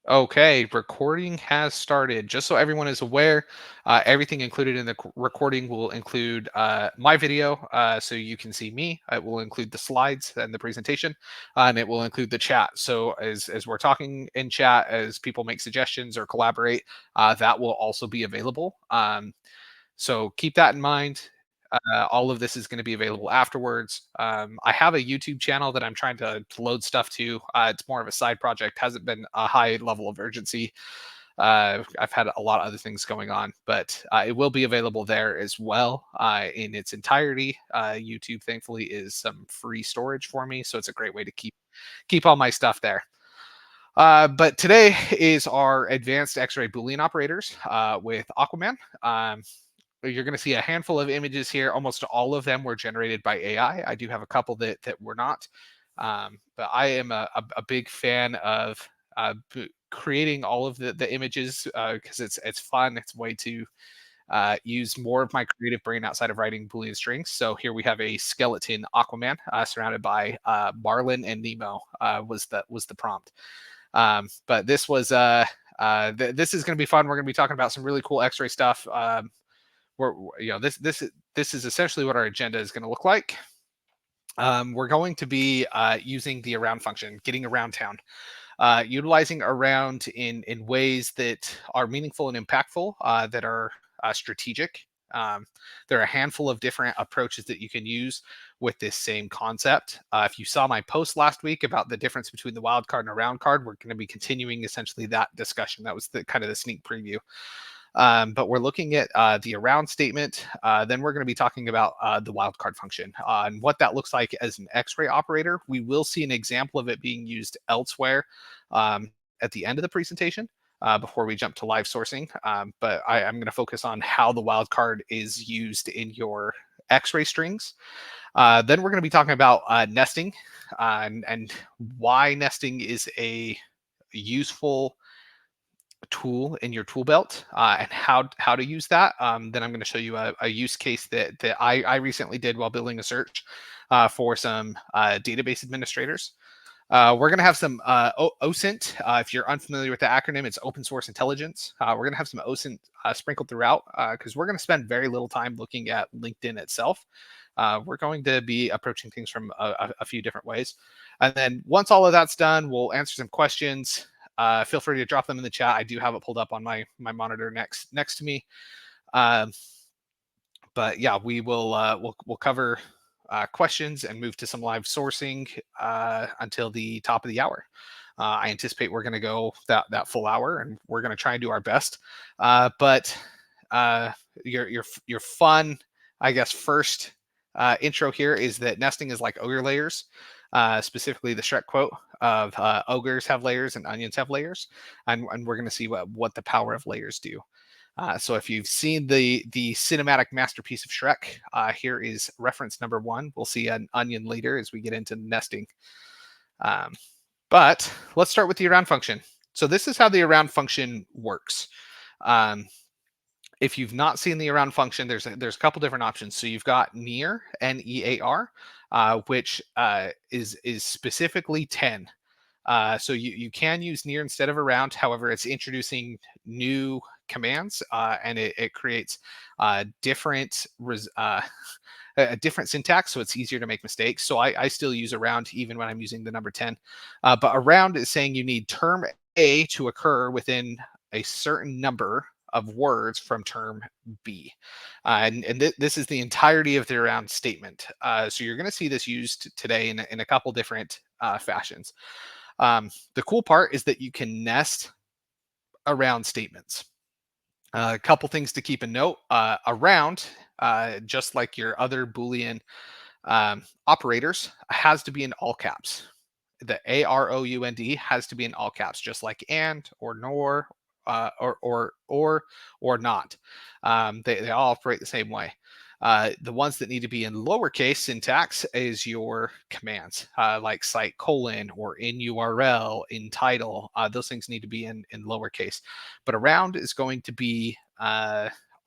Okay, recording has started. Just so everyone is aware, everything included in the recording will include my video, so you can see me. It will include the slides and the presentation, and it will include the chat. So as we're talking in chat, as people make suggestions or collaborate, that will also be available. So keep that in mind. All of this is going to be available afterwards. I have a YouTube channel that I'm trying to load stuff to. It's more of a side project, hasn't been a high level of urgency. I've had a lot of other things going on, but it will be available there as well in its entirety. YouTube, thankfully, is some free storage for me, so it's a great way to keep all my stuff there. But today is our advanced X-ray Boolean operators with Aquaman. You're going to see a handful of images here. Almost all of them were generated by AI. I do have a couple that were not, but I am a big fan of creating all of the images because it's fun. It's a way to use more of my creative brain outside of writing Boolean strings. So here we have a skeleton Aquaman surrounded by Marlin and Nemo was the prompt. But this was this is going to be fun. We're going to be talking about some really cool X-ray stuff. We're this is essentially what our agenda is going to look like. We're going to be using the around function, getting around town, utilizing around in ways that are meaningful and impactful, that are strategic. There are a handful of different approaches that you can use with this same concept. If you saw my post last week about the difference between the wild card and a round card, we're going to be continuing essentially that discussion. That was the kind of the sneak preview. But we're looking at the around statement. Then we're going to be talking about the wildcard function and what that looks like as an X-ray operator. We will see an example of it being used elsewhere at the end of the presentation before we jump to live sourcing. But I'm going to focus on how the wildcard is used in your X-ray strings. Then we're going to be talking about nesting and why nesting is a useful tool in your tool belt and how to use that. Then I'm going to show you a use case that I recently did while building a search for some database administrators. We're going to have some OSINT. If you're unfamiliar with the acronym, it's Open Source Intelligence. We're going to have some OSINT sprinkled throughout because we're going to spend very little time looking at LinkedIn itself. We're going to be approaching things from a few different ways. And then once all of that's done, we'll answer some questions. Feel free to drop them in the chat. I do have it pulled up on my monitor next to me. But yeah, we'll cover questions and move to some live sourcing until the top of the hour. I anticipate we're going to go that full hour, and we're going to try and do our best. But your fun, I guess, first intro here is that nesting is like ogre layers. Specifically the Shrek quote of ogres have layers and onions have layers, and we're going to see what the power of layers do. So if you've seen the cinematic masterpiece of Shrek, here is reference number one. We'll see an onion later as we get into nesting. But let's start with the around function. So this is how the around function works. If you've not seen the around function, there's a couple different options. So you've got near, NEAR, which is specifically 10. So you can use near instead of around. However, it's introducing new commands and it creates different a different syntax, so it's easier to make mistakes. So I still use around even when I'm using the number 10. But around is saying you need term A to occur within a certain number of words from term B. This is the entirety of the around statement. So you're going to see this used today in a couple different fashions. The cool part is that you can nest around statements. A couple things to keep in note. Around, just like your other Boolean operators, has to be in all caps. The AROUND has to be in all caps, just like and or nor or not. They all operate the same way. The ones that need to be in lowercase syntax is your commands, like cite colon or in URL, in title. Those things need to be in lowercase. But around is going to be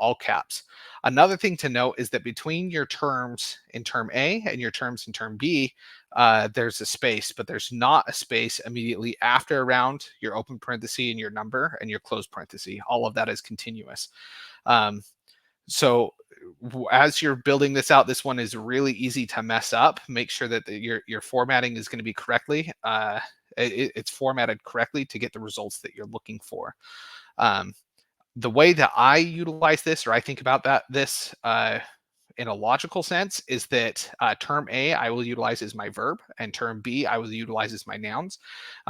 all caps. Another thing to note is that between your terms in term A and your terms in term B, there's a space, but there's not a space immediately after around your open parenthesis and your number and your close parenthesis. All of that is continuous. Um, so as you're building this out, this one is really easy to mess up. Make sure that your formatting is going to be correctly. It's formatted correctly to get the results that you're looking for. Um, the way that I utilize this, or I think about this in a logical sense, is that term A I will utilize as my verb, and term B I will utilize as my nouns,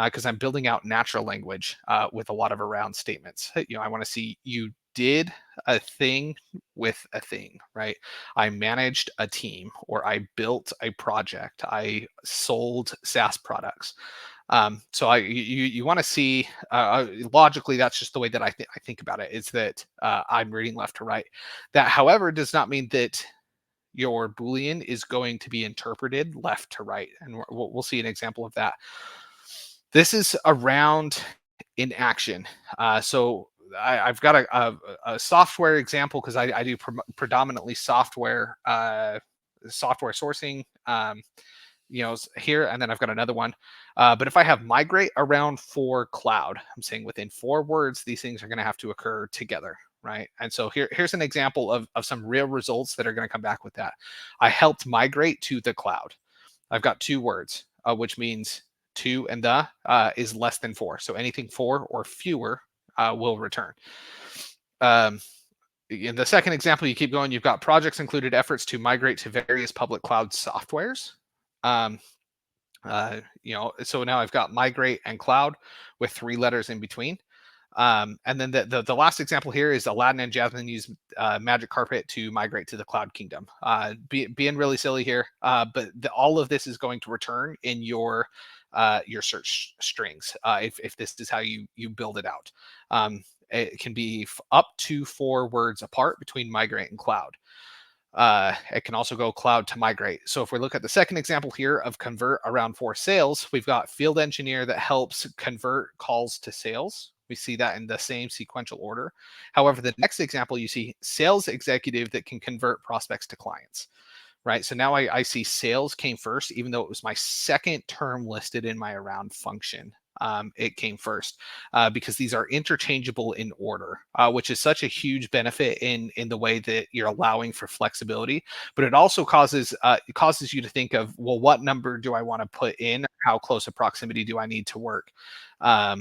because I'm building out natural language with a lot of around statements. I want to see you did a thing with a thing, right? I managed a team, or I built a project. I sold SaaS products. So you want to see logically, that's just the way that I think about it, is that I'm reading left to right. That, however, does not mean that your Boolean is going to be interpreted left to right, and we'll see an example of that. This is around in action. So I've got a software example, because I do predominantly software sourcing. Here, and then I've got another one. But if I have migrate around for cloud, I'm saying within 4 words, these things are going to have to occur together, right? And so here's an example of some real results that are going to come back with that. I helped migrate to the cloud. I've got 2 words, which means 2 and the is less than 4. So anything 4 or fewer will return. In the second example, you keep going. You've got projects included efforts to migrate to various public cloud softwares. Um, so now I've got migrate and cloud with 3 letters in between. And then the last example here is Aladdin and Jasmine use Magic Carpet to migrate to the Cloud Kingdom. Being really silly here, but all of this is going to return in your search strings if this is how you build it out. It can be up to 4 words apart between migrate and cloud. It can also go cloud to migrate. So if we look at the second example here of convert around for sales, we've got field engineer that helps convert calls to sales. We see that in the same sequential order. However, the next example, you see sales executive that can convert prospects to clients, right? So now I see sales came first, even though it was my second term listed in my around function. It came first because these are interchangeable in order, which is such a huge benefit in the way that you're allowing for flexibility. But it also causes you to think of, well, what number do I want to put in? How close a proximity do I need to work? How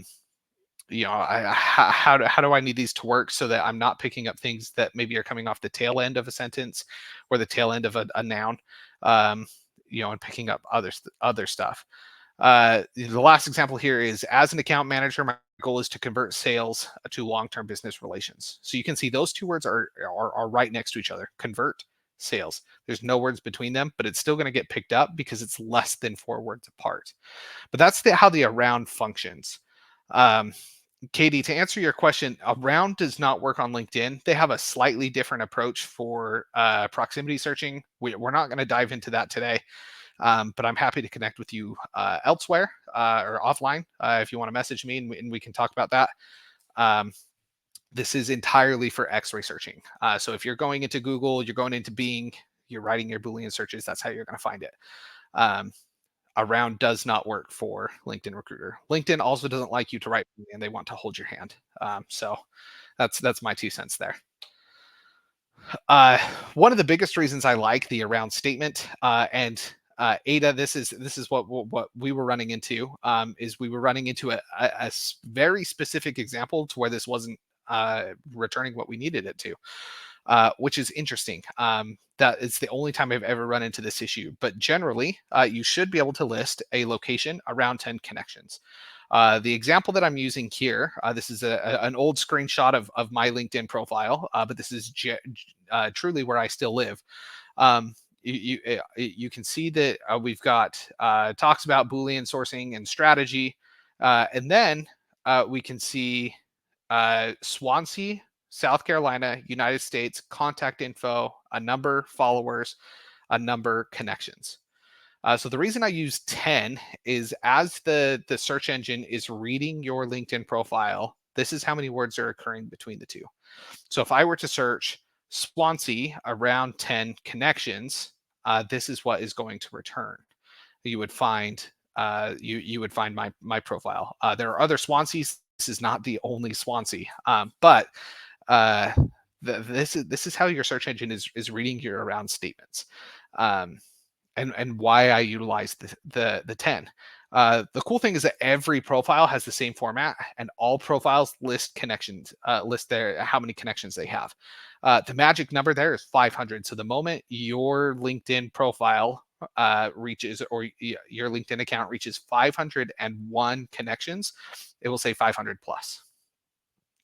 do I need these to work so that I'm not picking up things that maybe are coming off the tail end of a sentence or the tail end of a noun, and picking up other stuff. The last example here is, as an account manager, my goal is to convert sales to long-term business relations. So you can see those 2 words are right next to each other. Convert, sales. There's no words between them, but it's still going to get picked up because it's less than 4 words apart. But that's how the around functions. Katie, to answer your question, around does not work on LinkedIn. They have a slightly different approach for proximity searching. We're not going to dive into that today. But I'm happy to connect with you elsewhere or offline if you want to message me, and we can talk about that. This is entirely for X-ray searching. So if you're going into Google, you're going into Bing, you're writing your Boolean searches, that's how you're going to find it. Around does not work for LinkedIn Recruiter. LinkedIn also doesn't like you to write, and they want to hold your hand. So that's my 2 cents there. One of the biggest reasons I like the around statement and Ada, this is what we were running into. Is we were running into a very specific example to where this wasn't returning what we needed it to, which is interesting. That is the only time I've ever run into this issue. But generally, you should be able to list a location around 10 connections. The example that I'm using here, this is an old screenshot of my LinkedIn profile, but this is truly where I still live. You can see that we've got talks about Boolean sourcing and strategy, and then we can see Swansea, South Carolina, United States, contact info, a number, followers, a number, connections. So the reason I use 10 is, as the search engine is reading your LinkedIn profile, this is how many words are occurring between the 2. So if I were to search Swansea around 10 connections, this is what is going to return. You would find you would find my profile. There are other Swanseas. This is not the only Swansea, but uh, this is how your search engine is reading your around statements. Um, and why I utilize the 10. The cool thing is that every profile has the same format, and all profiles list connections, list their how many connections they have. The magic number there is 500. So the moment your LinkedIn profile reaches, or your LinkedIn account reaches 501 connections, it will say 500 plus.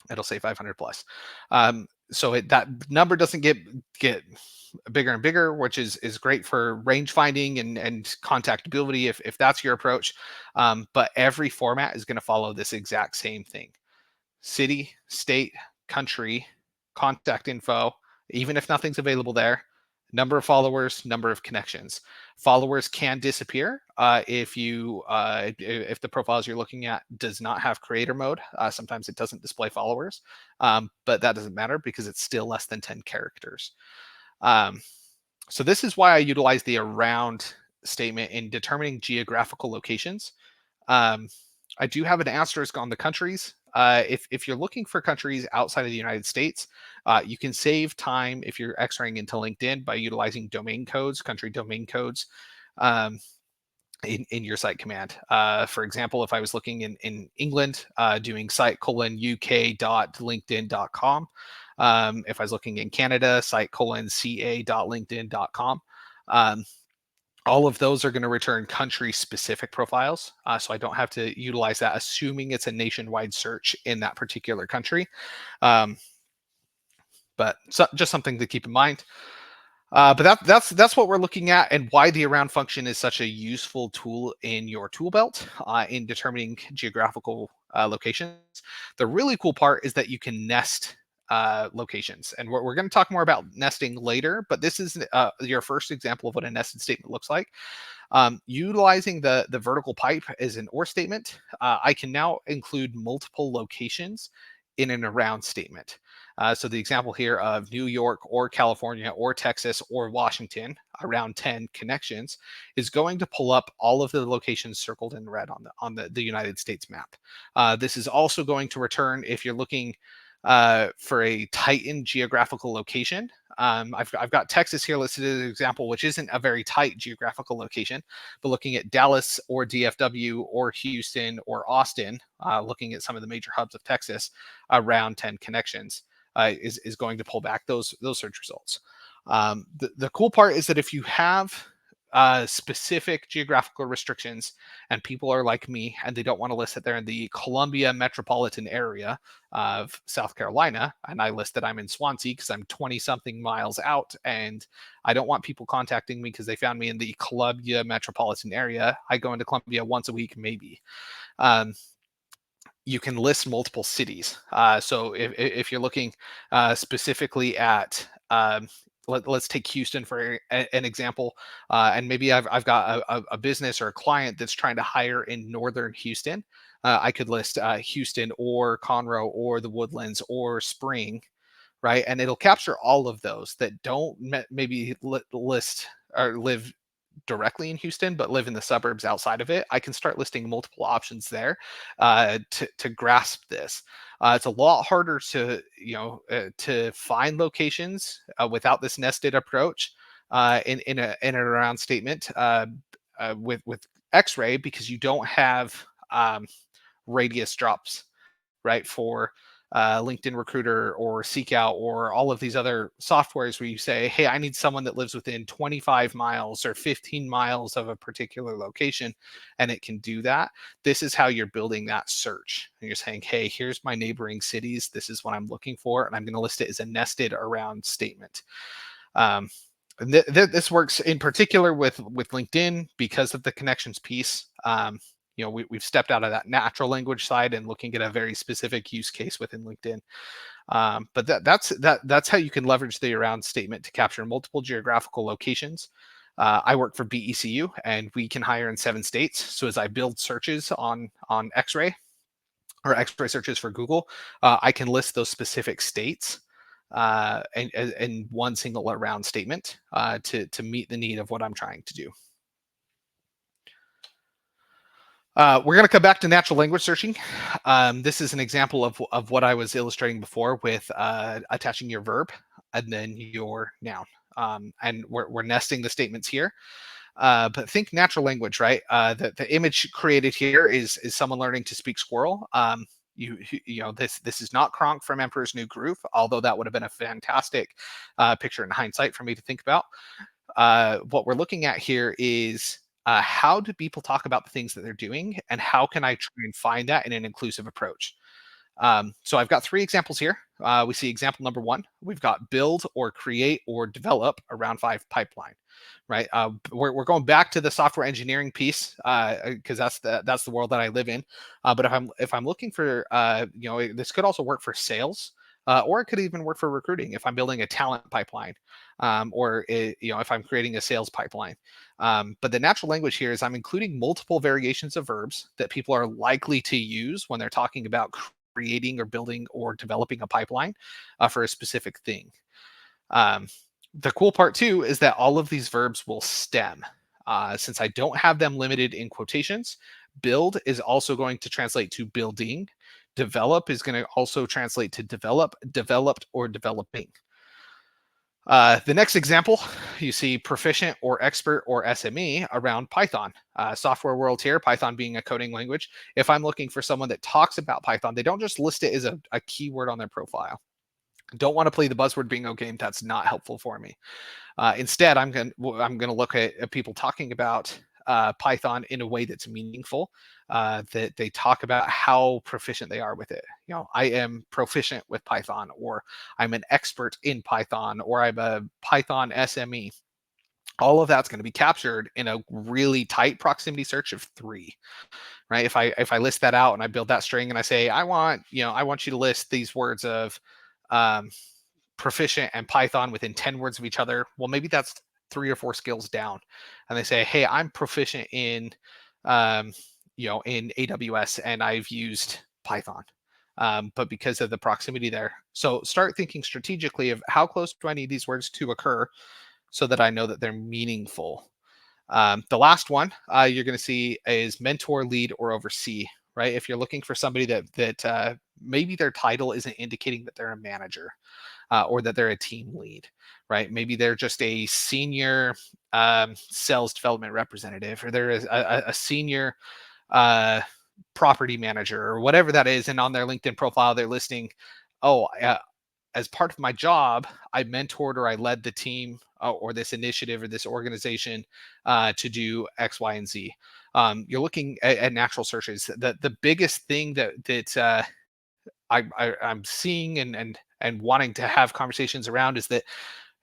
It'll say 500 plus. So that number doesn't get bigger and bigger, which is great for range finding and contactability if that's your approach. But every format is going to follow this exact same thing: city, state, country, contact info, even if nothing's available there, number of followers, number of connections. Followers can disappear if the profiles you're looking at does not have creator mode. Sometimes it doesn't display followers, but that doesn't matter because it's still less than 10 characters. Um, so this is why I utilize the around statement in determining geographical locations. Um, I do have an asterisk on the countries. If you're looking for countries outside of the United States, you can save time if you're X-raying into LinkedIn by utilizing domain codes, country domain codes, um, in your site command. For example, if I was looking in England, doing site:uk.linkedin.com. If I was looking in Canada, site:ca.linkedin.com. All of those are going to return country specific profiles. So I don't have to utilize that, assuming it's a nationwide search in that particular country. Um, but just something to keep in mind. But that's what we're looking at, and why the around function is such a useful tool in your tool belt in determining geographical locations. The really cool part is that you can nest locations, and we're going to talk more about nesting later. But this is your first example of what a nested statement looks like. Utilizing the vertical pipe as an or statement, I can now include multiple locations in an around statement. So the example here of New York or California or Texas or Washington, around 10 connections, is going to pull up all of the locations circled in red on the United States map. This is also going to return if you're looking for a tightened geographical location. I've got Texas here listed as an example, which isn't a very tight geographical location, but looking at Dallas or DFW or Houston or Austin, looking at some of the major hubs of Texas, around 10 connections is going to pull back those search results. The cool part is that if you have specific geographical restrictions and people are like me and they don't want to list that they're in the Columbia metropolitan area of South Carolina, and I list that I'm in Swansea because I'm 20 something miles out and I don't want people contacting me because they found me in the Columbia metropolitan area. I go into Columbia once a week, maybe. You can list multiple cities. So if you're looking specifically at let's take Houston for an example, and maybe I've got a business or a client that's trying to hire in northern Houston. I could list Houston or Conroe or the Woodlands or Spring, right? And it'll capture all of those that don't maybe list or live directly in Houston, but live in the suburbs outside of it. I can start listing multiple options there to grasp this. It's a lot harder to find locations without this nested approach in an around statement with X-ray, because you don't have radius drops, right, for LinkedIn Recruiter or Seekout or all of these other softwares where you say, hey, I need someone that lives within 25 miles or 15 miles of a particular location, and it can do that. This is how you're building that search. And you're saying, hey, here's my neighboring cities. This is what I'm looking for, and I'm going to list it as a nested around statement. This works in particular with LinkedIn because of the connections piece. We've stepped out of that natural language side and looking at a very specific use case within LinkedIn. But that's how you can leverage the around statement to capture multiple geographical locations. I work for BECU, and we can hire in 7 states. So as I build searches on X-ray, or X-ray searches for Google, I can list those specific states in one single around statement to meet the need of what I'm trying to do. We're going to come back to natural language searching. This is an example of what I was illustrating before with attaching your verb and then your noun. And we're nesting the statements here. But think natural language, right? The image created here is someone learning to speak squirrel. You know, this is not Kronk from Emperor's New Groove, although that would have been a fantastic picture in hindsight for me to think about. What we're looking at here is how do people talk about the things that they're doing, and how can I try and find that in an inclusive approach? So I've got three examples here. We see example number one. We've got build or create or develop a round 5 pipeline, right? We're going back to the software engineering piece because that's the world that I live in. But if I'm looking for, you know, this could also work for sales. Or it could even work for recruiting if I'm building a talent pipeline, you know, if I'm creating a sales pipeline. But the natural language here is I'm including multiple variations of verbs that people are likely to use when they're talking about creating or building or developing a pipeline for a specific thing. The cool part too is that all of these verbs will stem. Since I don't have them limited in quotations, build is also going to translate to building. Develop is going to also translate to develop, developed, or developing. The next example, you see proficient or expert or SME around Python. Software world here, Python being a coding language. If I'm looking for someone that talks about Python, they don't just list it as a keyword on their profile. Don't want to play the buzzword bingo game. That's not helpful for me. Instead, I'm going to look at people talking about Python in a way that's meaningful, that they talk about how proficient they are with it. You know, I am proficient with Python, or I'm an expert in Python, or I'm a Python SME. All of that's going to be captured in a really tight proximity search of 3, right? If I list that out and I build that string and I say I want you to list these words of um, proficient and Python within 10 words of each other, well, maybe that's 3 or 4 skills down. And they say, hey, I'm proficient in, in AWS and I've used Python. But because of the proximity there. So start thinking strategically of how close do I need these words to occur so that I know that they're meaningful. The last one you're going to see is mentor, lead, or oversee, right? If you're looking for somebody that maybe their title isn't indicating that they're a manager, or that they're a team lead, right? Maybe they're just a senior sales development representative, or they're a senior uh, property manager, or whatever that is. And on their LinkedIn profile, they're listing, oh, as part of my job, I mentored or I led the team or this initiative or this organization to do X, Y, and Z. You're looking at natural searches. The biggest thing that I'm seeing and wanting to have conversations around is that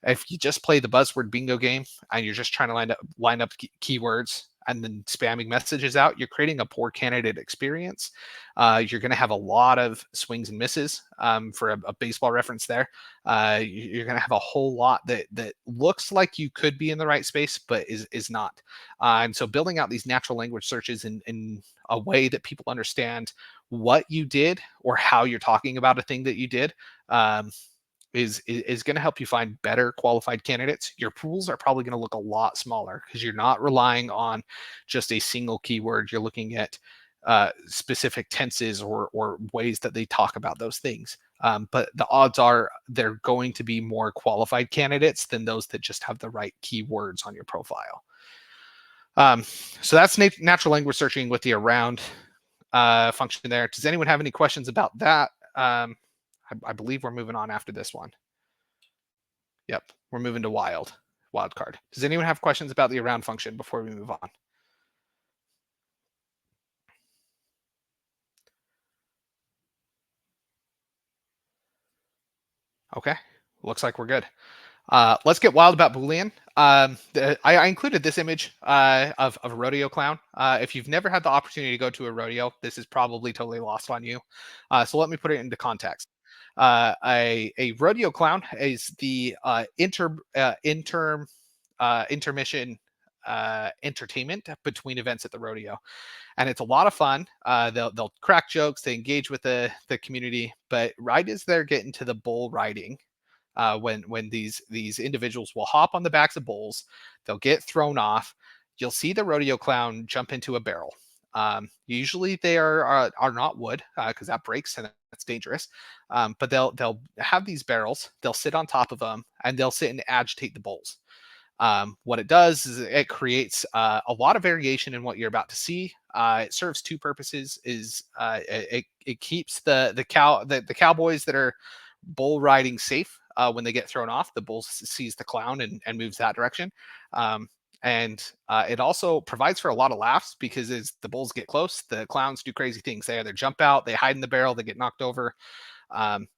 if you just play the buzzword bingo game and you're just trying to line up keywords and then spamming messages out, you're creating a poor candidate experience. You're going to have a lot of swings and misses. For a baseball reference there, you're going to have a whole lot that looks like you could be in the right space, but is not. And so building out these natural language searches in a way that people understand what you did or how you're talking about a thing that you did, is going to help you find better qualified candidates. Your pools are probably going to look a lot smaller because you're not relying on just a single keyword. You're looking at specific tenses or ways that they talk about those things. But the odds are they're going to be more qualified candidates than those that just have the right keywords on your profile. So that's natural language searching with the around function there. Does anyone have any questions about that? I believe we're moving on after this one. Yep, we're moving to wildcard. Does anyone have questions about the around function before we move on? Okay, looks like we're good. Let's get wild about Boolean. I included this image of a rodeo clown. If you've never had the opportunity to go to a rodeo, this is probably totally lost on you. So let me put it into context. A rodeo clown is the intermission entertainment between events at the rodeo, and it's a lot of fun. They'll crack jokes, they engage with the community, but right as they're getting to the bull riding, when these individuals will hop on the backs of bulls, they'll get thrown off. You'll see the rodeo clown jump into a barrel. Usually they are not wood because that breaks and that's dangerous. But they'll have these barrels. They'll sit on top of them and they'll sit and agitate the bulls. What it does is it creates a lot of variation in what you're about to see. It serves two purposes: is it keeps the cowboys that are bull riding safe when they get thrown off. The bull sees the clown and moves that direction. Um, and it also provides for a lot of laughs because as the bulls get close, the clowns do crazy things. They either jump out, they hide in the barrel, they get knocked over. Um,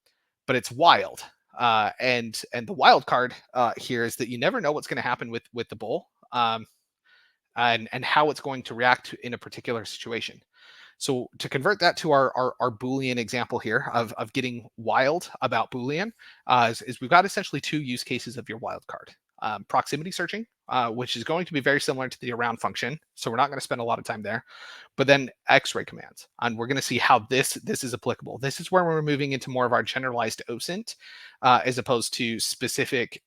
but it's wild. And the wild card here is that you never know what's going to happen with the bull, and how it's going to react in a particular situation. So to convert that to our Boolean example here of getting wild about Boolean, is we've got essentially two use cases of your wildcard. Proximity searching, which is going to be very similar to the around function. So we're not going to spend a lot of time there. But then X-ray commands, and we're going to see how this is applicable. This is where we're moving into more of our generalized OSINT, as opposed to specific,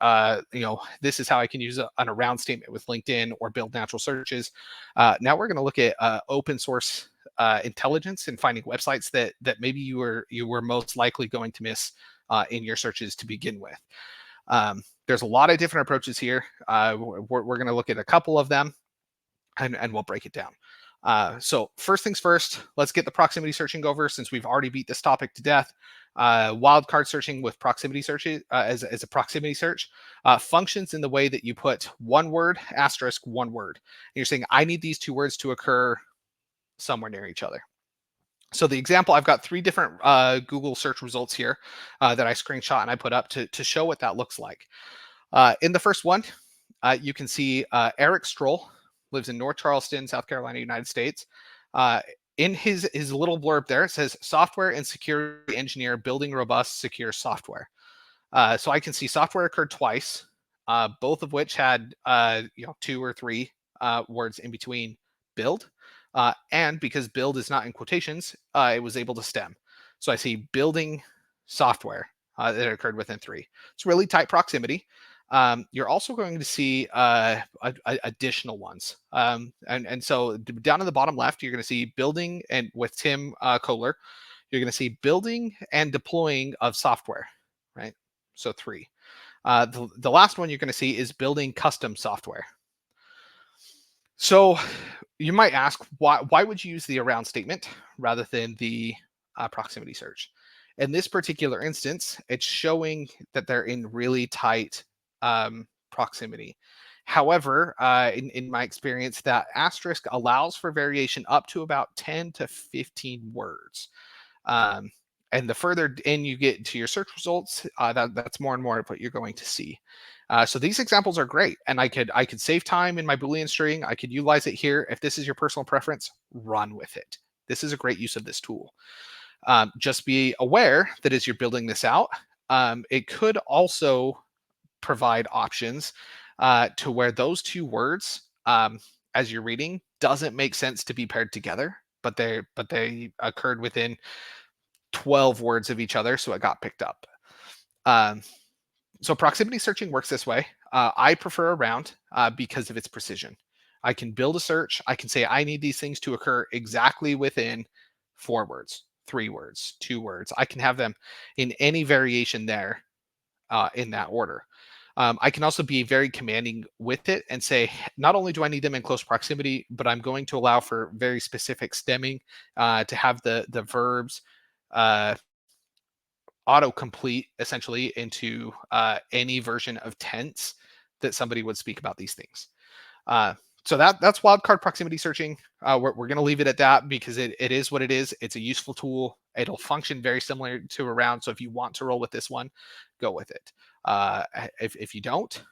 this is how I can use an around statement with LinkedIn or build natural searches. Now we're going to look at open source intelligence and finding websites that maybe you were most likely going to miss in your searches to begin with. There's a lot of different approaches here. We're going to look at a couple of them, and we'll break it down. So first things first, let's get the proximity searching over since we've already beat this topic to death. Wildcard searching with proximity searches as a proximity search functions in the way that you put one word asterisk one word. And you're saying I need these two words to occur somewhere near each other. So the example, I've got three different Google search results here that I screenshot and I put up to show what that looks like. In the first one, you can see Eric Stroll lives in North Charleston, South Carolina, United States. In his little blurb there, it says software and security engineer building robust, secure software. So I can see software occurred twice, both of which had two or three words in between build. And because build is not in quotations, it was able to stem. So I see building software that occurred within three. It's really tight proximity. You're also going to see additional ones. And so down in the bottom left, you're going to see building and with Tim Kohler, you're going to see building and deploying of software, right? So three. The last one you're going to see is building custom software. So you might ask, why would you use the around statement rather than the proximity search? In this particular instance, it's showing that they're in really tight proximity. However, in my experience, that asterisk allows for variation up to about 10 to 15 words. And the further in you get to your search results, that's more and more of what you're going to see. So these examples are great, and I could save time in my Boolean string. I could utilize it here. If this is your personal preference, run with it. This is a great use of this tool. Just be aware that as you're building this out, it could also provide options to where those two words, as you're reading, doesn't make sense to be paired together, but they occurred within 12 words of each other, so it got picked up. So proximity searching works this way. I prefer around because of its precision. I can build a search. I can say I need these things to occur exactly within 4 words, 3 words, 2 words. I can have them in any variation there in that order. I can also be very commanding with it and say, not only do I need them in close proximity, but I'm going to allow for very specific stemming to have the verbs autocomplete essentially into any version of tense that somebody would speak about these things. So that's wildcard proximity searching. We're going to leave it at that because it is what it is. It's a useful tool. It'll function very similar to around. So if you want to roll with this one, go with it. If you don't,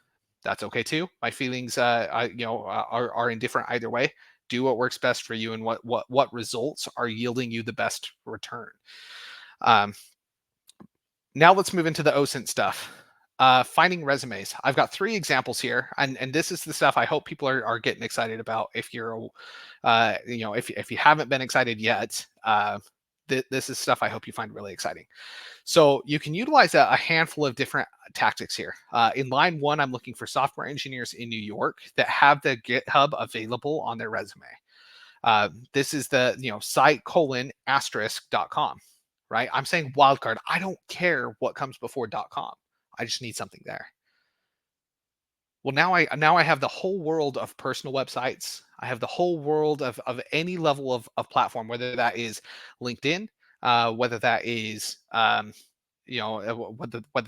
that's okay too. My feelings, are indifferent either way. Do what works best for you and what results are yielding you the best return. Now let's move into the OSINT stuff. Finding resumes. I've got three examples here, and this is the stuff I hope people are getting excited about. If you're, if you haven't been excited yet, this is stuff I hope you find really exciting. So you can utilize a handful of different tactics here. In line one, I'm looking for software engineers in New York that have the GitHub available on their resume. This is the site colon asterisk.com, right? I'm saying wildcard. I don't care what comes before .com. I just need something there. Well, now I have the whole world of personal websites. I have the whole world of any level of platform, whether that is LinkedIn, whether that is whether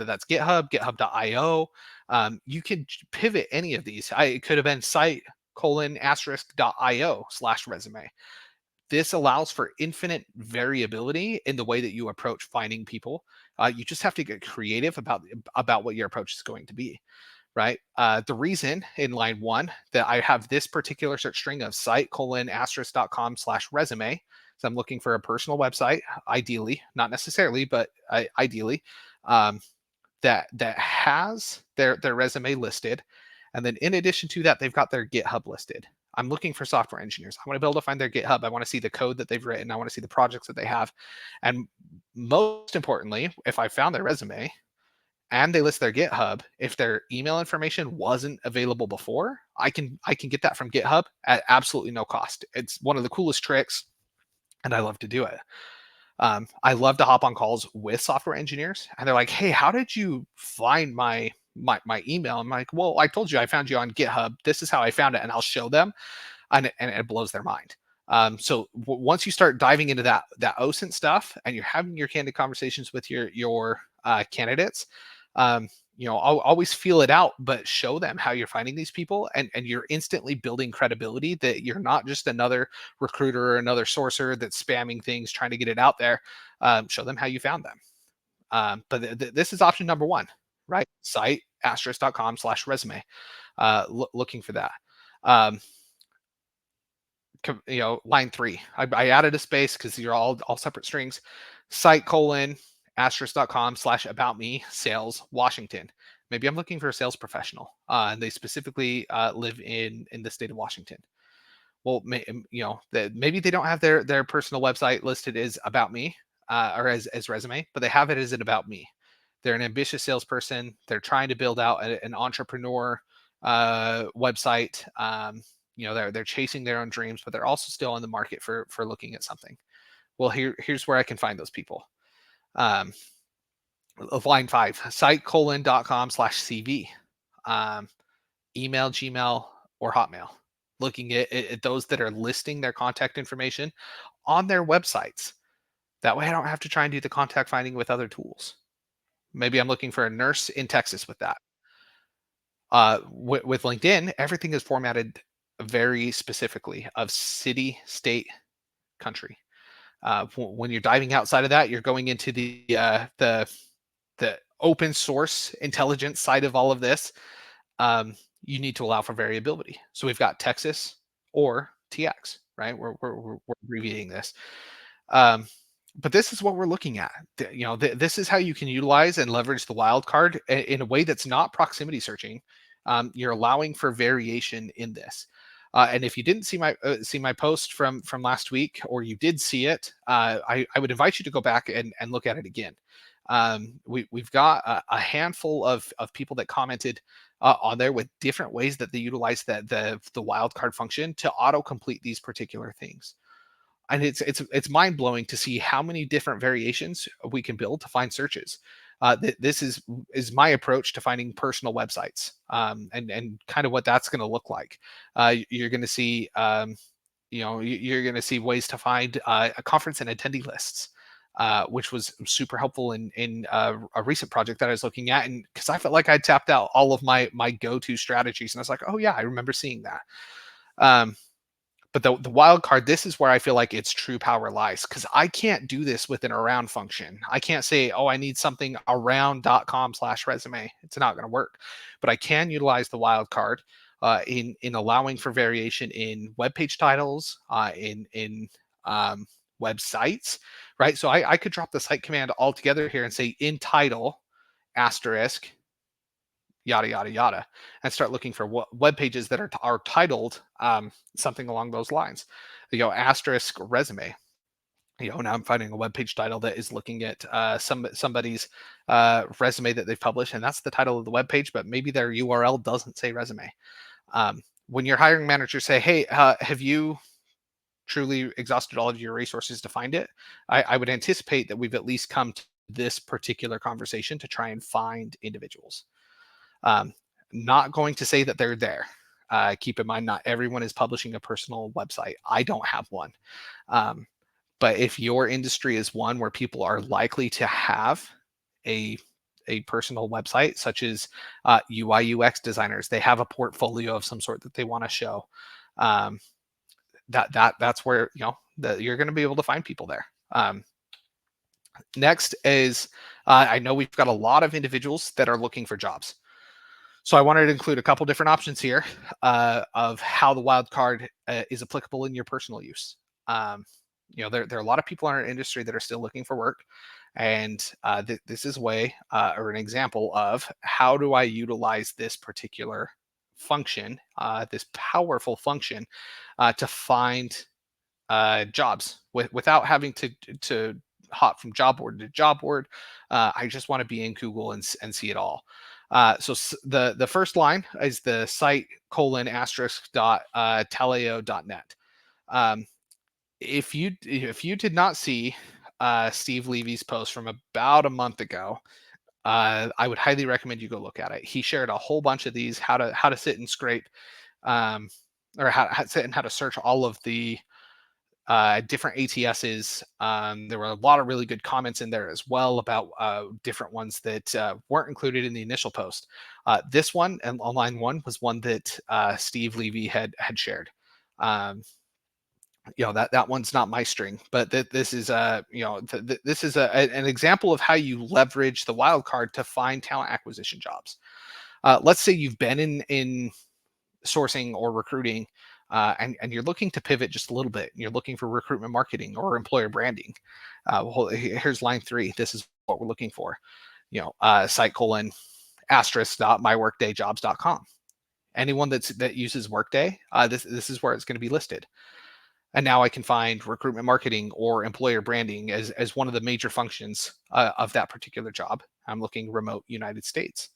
that's GitHub, GitHub.io. You can pivot any of these. It could have been site colon asterisk.io/resume. This allows for infinite variability in the way that you approach finding people. You just have to get creative about what your approach is going to be, right? The reason in line one that I have this particular search string of site colon asterisk.com/resume. So I'm looking for a personal website, ideally, not necessarily, but ideally, um, that has their resume listed, and then in addition to that, they've got their GitHub listed. I'm looking for software engineers. I want to be able to find their GitHub. I want to see the code that they've written. I want to see the projects that they have, and most importantly, if I found their resume and they list their GitHub, if their email information wasn't available before, I can get that from GitHub at absolutely no cost. It's one of the coolest tricks, and I love to do it. I love to hop on calls with software engineers, and they're like, "Hey, how did you find my email?" I'm like, "Well, I told you I found you on GitHub. This is how I found it," and I'll show them, and it blows their mind. So once you start diving into that OSINT stuff, and you're having your candid conversations with your candidates, I'll always feel it out, but show them how you're finding these people, and you're instantly building credibility that you're not just another recruiter or another sourcer that's spamming things trying to get it out there. Show them how you found them. But this is option number one, right? Site asterisk.com/resume. Looking for that. Um, line three. I added a space because you're all separate strings. Site colon asterisk.com/about me sales Washington. Maybe I'm looking for a sales professional, and they specifically live in the state of Washington. Well, maybe they don't have their personal website listed as about me or as resume, but they have it as an about me. They're an ambitious salesperson. They're trying to build out an entrepreneur website. They're chasing their own dreams, but they're also still in the market for looking at something. Well, here's where I can find those people. Um, line five, site colon.com/CV, um, email, Gmail, or Hotmail. Looking at those that are listing their contact information on their websites. That way I don't have to try and do the contact finding with other tools. Maybe I'm looking for a nurse in Texas with that. With LinkedIn, everything is formatted very specifically of city, state, country. When you're diving outside of that, you're going into the open source intelligence side of all of this. You need to allow for variability. So we've got Texas or TX, right? We're abbreviating this. Um, but this is what we're looking at. This is how you can utilize and leverage the wildcard in a way that's not proximity searching. You're allowing for variation in this. And if you didn't see my post from last week, or you did see it, I would invite you to go back and look at it again. We've got a handful of people that commented on there with different ways that they utilize the wildcard function to auto complete these particular things. And it's mind blowing to see how many different variations we can build to find searches. This is my approach to finding personal websites, and kind of what that's going to look like. You're going to see you're going to see ways to find a conference and attendee lists, which was super helpful in a recent project that I was looking at, and because I felt like I tapped out all of my go-to strategies, and I was like, oh yeah, I remember seeing that. Um, but the wild card, this is where I feel like its true power lies, because I can't do this with an around function. I can't say, oh, I need something around.com/resume. It's not going to work. But I can utilize the wild card in allowing for variation in web page titles, in websites, right? So I could drop the site command altogether here and say in title asterisk yada yada yada, and start looking for what web pages that are titled something along those lines. Asterisk resume. Now I'm finding a web page title that is looking at somebody's resume that they've published, and that's the title of the web page, but maybe their URL doesn't say resume. When your hiring manager say, "Hey, have you truly exhausted all of your resources to find it?" I would anticipate that we've at least come to this particular conversation to try and find individuals. Um, Not going to say that they're there. Keep in mind, not everyone is publishing a personal website. I don't have one. Um, but if your industry is one where people are likely to have a a personal website, such as UI UX designers, they have a portfolio of some sort that they want to show. Um, that's where you're going to be able to find people there. Next is I know we've got a lot of individuals that are looking for jobs. So I wanted to include a couple different options here of how the wildcard is applicable in your personal use. Um, there are a lot of people in our industry that are still looking for work, and this is a way or an example of how do I utilize this particular function, this powerful function, to find jobs without having to hop from job board to job board. I just want to be in Google and see it all. The first line is the site ** taleo.net. If you did not see Steve Levy's post from about a month ago, I would highly recommend you go look at it. He shared a whole bunch of these how to sit and scrape, um, or how to sit and how to search all of the different ATSs. There were a lot of really good comments in there as well about different ones that weren't included in the initial post. This one and online one was one that Steve Levy had shared. That one's not my string, but this is this is an example of how you leverage the wildcard to find talent acquisition jobs. Let's say you've been in sourcing or recruiting, and you're looking to pivot just a little bit. You're looking for recruitment marketing or employer branding. Here's line 3. This is what we're looking for. Site ***myworkdayjobs.com. Anyone that uses Workday, this is where it's going to be listed. And now I can find recruitment marketing or employer branding as one of the major functions of that particular job. I'm looking remote United States.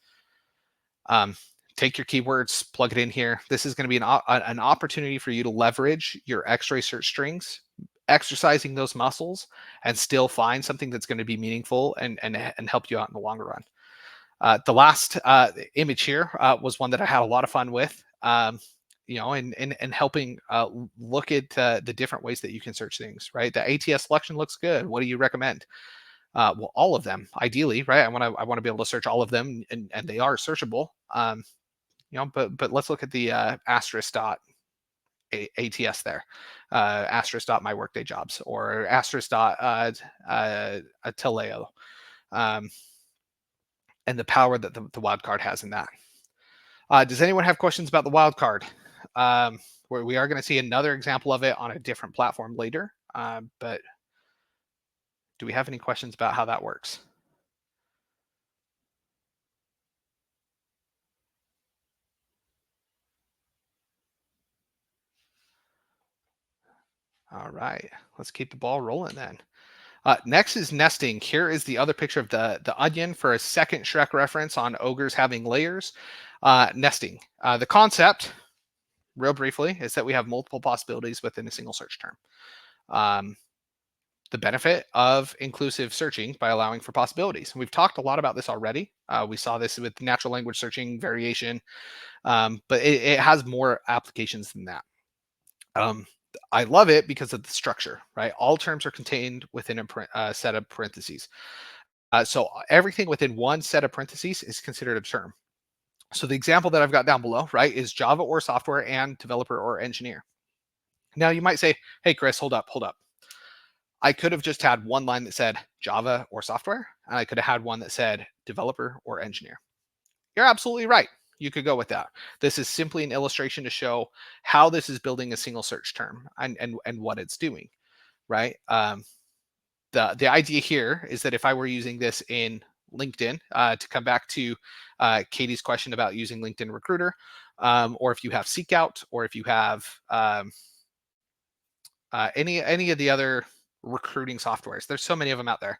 Take your keywords, plug it in here. This is going to be an opportunity for you to leverage your X-ray search strings, exercising those muscles, and still find something that's going to be meaningful and help you out in the longer run. The last image here was one that I had a lot of fun with, and helping look at the different ways that you can search things, right? The ATS selection looks good. What do you recommend? Well, all of them, ideally, right? I want to be able to search all of them, and they are searchable. But let's look at the asterisk dot ATS there, asterisk dot my workday jobs, or asterisk dot Taleo, and the power that the wildcard has in that. Does anyone have questions about the wildcard? Where we are going to see another example of it on a different platform later, but do we have any questions about how that works? All right, let's keep the ball rolling then. Next is nesting. Here is the other picture of the onion for a second Shrek reference on ogres having layers. Nesting. The concept, real briefly, is that we have multiple possibilities within a single search term. The benefit of inclusive searching by allowing for possibilities. We've talked a lot about this already. We saw this with natural language searching variation, but it has more applications than that. I love it because of the structure, right? All terms are contained within a set of parentheses. So everything within one set of parentheses is considered a term. So the example that I've got down below, right, is Java or software and developer or engineer. Now you might say, hey, Chris, hold up. I could have just had one line that said Java or software, and I could have had one that said developer or engineer. You're absolutely right. You could go with that. This is simply an illustration to show how this is building a single search term and what it's doing, right? The idea here is that if I were using this in LinkedIn, to come back to Katie's question about using LinkedIn Recruiter, or if you have Seek Out, or if you have any of the other recruiting softwares. There's so many of them out there.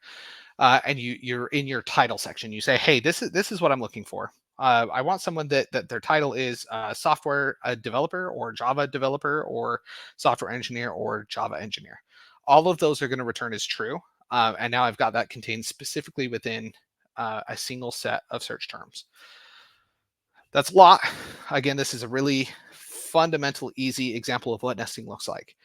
And you're in your title section. You say, hey, this is what I'm looking for. I want someone that their title is software developer, or Java developer, or software engineer, or Java engineer. All of those are going to return as true. And now I've got that contained specifically within a single set of search terms. That's a lot. Again, this is a really fundamental, easy example of what nesting looks like.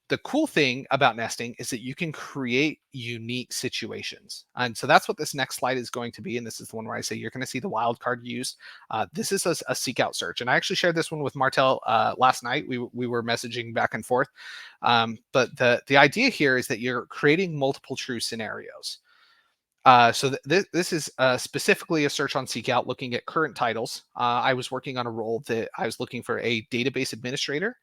The cool thing about nesting is that you can create unique situations. And so that's what this next slide is going to be. And this is the one where I say you're going to see the wildcard used. This is a seek out search. And I actually shared this one with Martel last night. We were messaging back and forth. But the idea here is that you're creating multiple true scenarios. So this is specifically a search on Seek Out looking at current titles. I was working on a role that I was looking for a database administrator.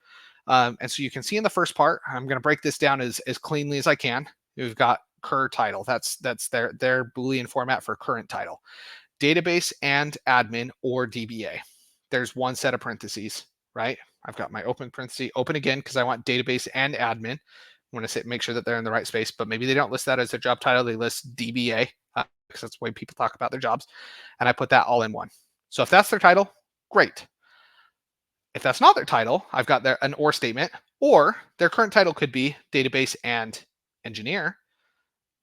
And so you can see in the first part, I'm going to break this down as cleanly as I can. We've got cur title. That's their Boolean format for current title. Database and admin, or DBA. There's one set of parentheses, right? I've got my open parenthesis open again because I want database and admin. I want to make sure that they're in the right space, but maybe they don't list that as their job title. They list DBA because that's the way people talk about their jobs. And I put that all in one. So if that's their title, great. If that's not their title, I've got an or statement, or their current title could be database and engineer.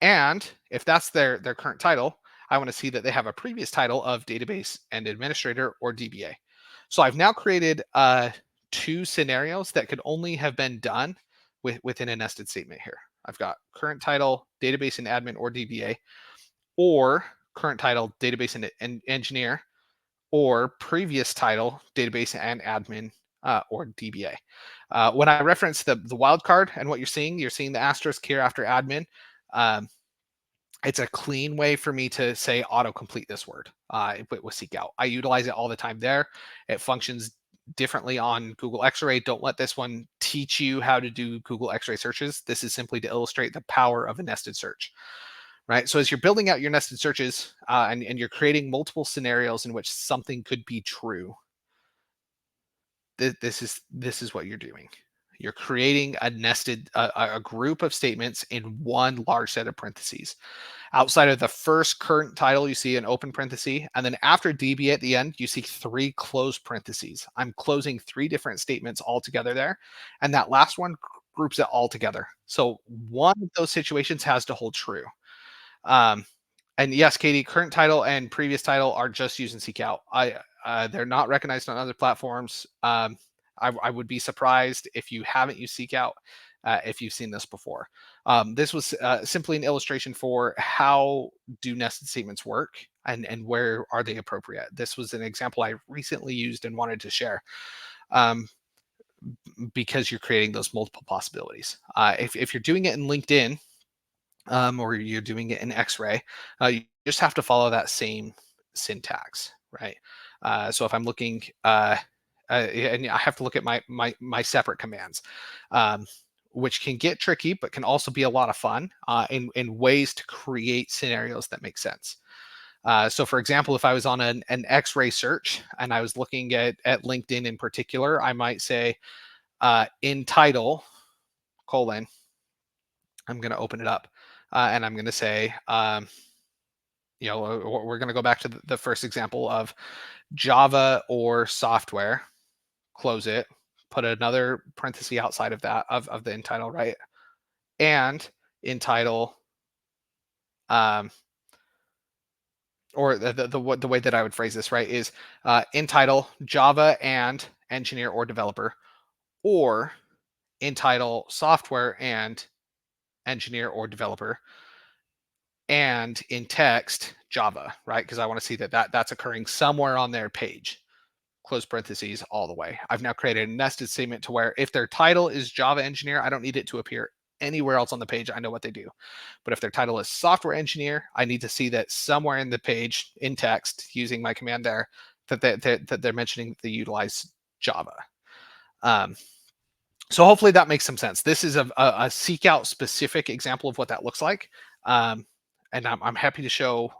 And if that's their current title, I want to see that they have a previous title of database and administrator, or DBA. So I've now created two scenarios that could only have been done within a nested statement here. I've got current title, database and admin, or DBA, or current title, database and engineer, or previous title, database and admin, or DBA. When I reference the wildcard and what you're seeing the asterisk here after admin. It's a clean way for me to say autocomplete this word with Seek Out. I utilize it all the time there. It functions differently on Google X-Ray. Don't let this one teach you how to do Google X-Ray searches. This is simply to illustrate the power of a nested search. Right. So as you're building out your nested searches and you're creating multiple scenarios in which something could be true, this is what you're doing. You're creating a nested a group of statements in one large set of parentheses. Outside of the first current title, you see an open parenthesis, and then after DB at the end, you see 3 closed parentheses. I'm closing 3 different statements all together there, and that last one groups it all together. So one of those situations has to hold true. And yes, Katie, current title and previous title are just using Seek Out. They're not recognized on other platforms. I would be surprised if you haven't used Seek Out, if you've seen this before. This was simply an illustration for how do nested statements work and where are they appropriate. This was an example I recently used and wanted to share because you're creating those multiple possibilities. If you're doing it in LinkedIn, or you're doing it in X-Ray, you just have to follow that same syntax, right? So if I'm looking, and I have to look at my separate commands, which can get tricky, but can also be a lot of fun in ways to create scenarios that make sense. So for example, if I was on an X-Ray search and I was looking at LinkedIn in particular, I might say in title, : I'm going to open it up and I'm going to say, we're going to go back to the first example of Java or software, close it, put another parenthesis outside of that of the in title, right? And in title, or the way that I would phrase this, right, is in title Java and engineer or developer, or in title software and engineer or developer, and in text Java, right? Because I want to see that's occurring somewhere on their page. Close parentheses all the way. I've now created a nested statement to where if their title is Java engineer, I don't need it to appear anywhere else on the page. I know what they do. But if their title is software engineer, I need to see that somewhere in the page in text using my command there that they're mentioning that they utilize Java. So hopefully that makes some sense. This is a Seek Out specific example of what that looks like. And I'm happy to show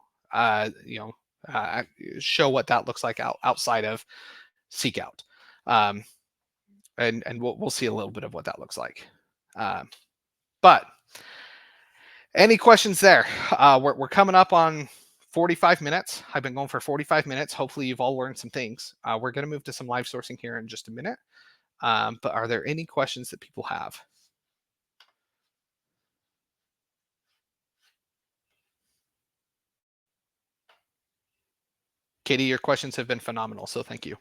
show what that looks like outside of seek out. Um, and we'll see a little bit of what that looks like. But any questions there? We're coming up on 45 minutes. I've been going for 45 minutes. Hopefully you've all learned some things. We're going to move to some live sourcing here in just a minute. But are there any questions that people have? Katie, your questions have been phenomenal, so thank you.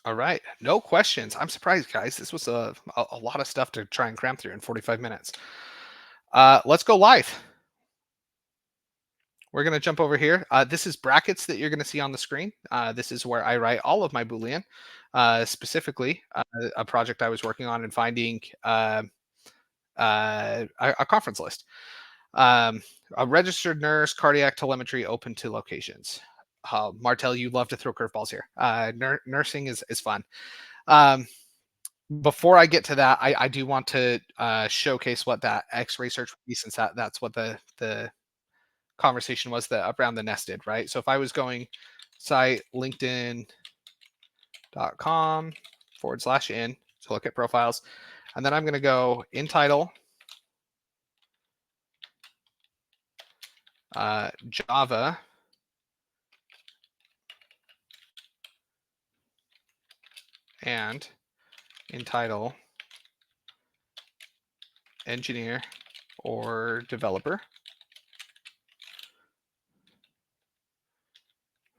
All right, no questions. I'm surprised, guys. This was a lot of stuff to try and cram through in 45 minutes. Let's go live. We're going to jump over here. This is brackets that you're going to see on the screen. This is where I write all of my Boolean, specifically a project I was working on and finding a conference list. A registered nurse, cardiac telemetry, open to locations. Martel, you love to throw curveballs here. Nursing is fun. Before I get to that, I do want to showcase what that X-ray search would be, since that's what the conversation was around the nested, right? So if I was going site linkedin.com/in to look at profiles, and then I'm going to go in title, Java, and in title, engineer or developer.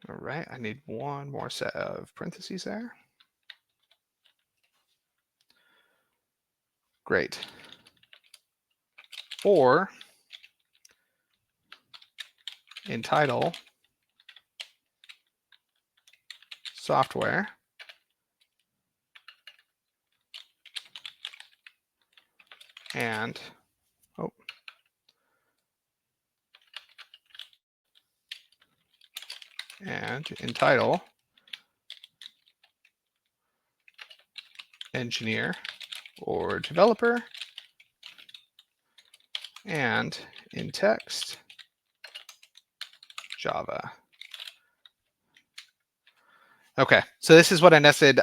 All right, I need one more set of parentheses there. Great. Or in title, software, and in title, engineer or developer, and in text, Java. Okay, so this is what a nested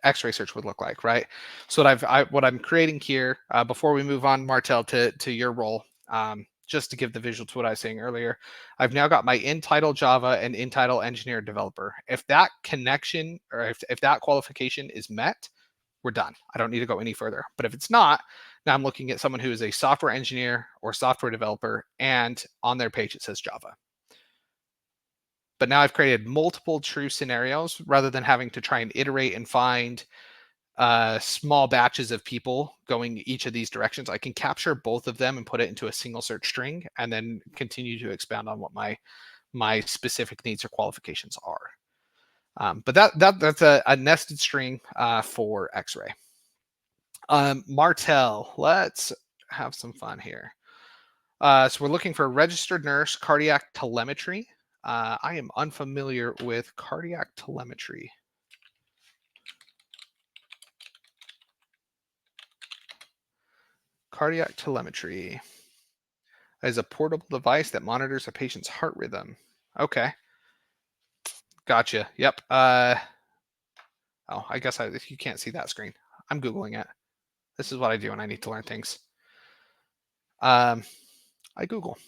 X-ray search would look like, right? So what I'm creating here, before we move on, Martel, to your role, just to give the visual to what I was saying earlier, I've now got my in title Java and in title engineer developer. If that connection, or if that qualification is met, we're done. I don't need to go any further. But if it's not, now I'm looking at someone who is a software engineer or software developer, and on their page it says Java. But now I've created multiple true scenarios rather than having to try and iterate and find small batches of people going each of these directions. I can capture both of them and put it into a single search string, and then continue to expand on what my specific needs or qualifications are. But that's a nested string for X-ray. Martel, let's have some fun here. So we're looking for registered nurse, cardiac telemetry. I am unfamiliar with cardiac telemetry. Cardiac telemetry is a portable device that monitors a patient's heart rhythm. Okay. Gotcha. Yep. Oh, I guess you can't see that screen. I'm Googling it. This is what I do when I need to learn things. I Google.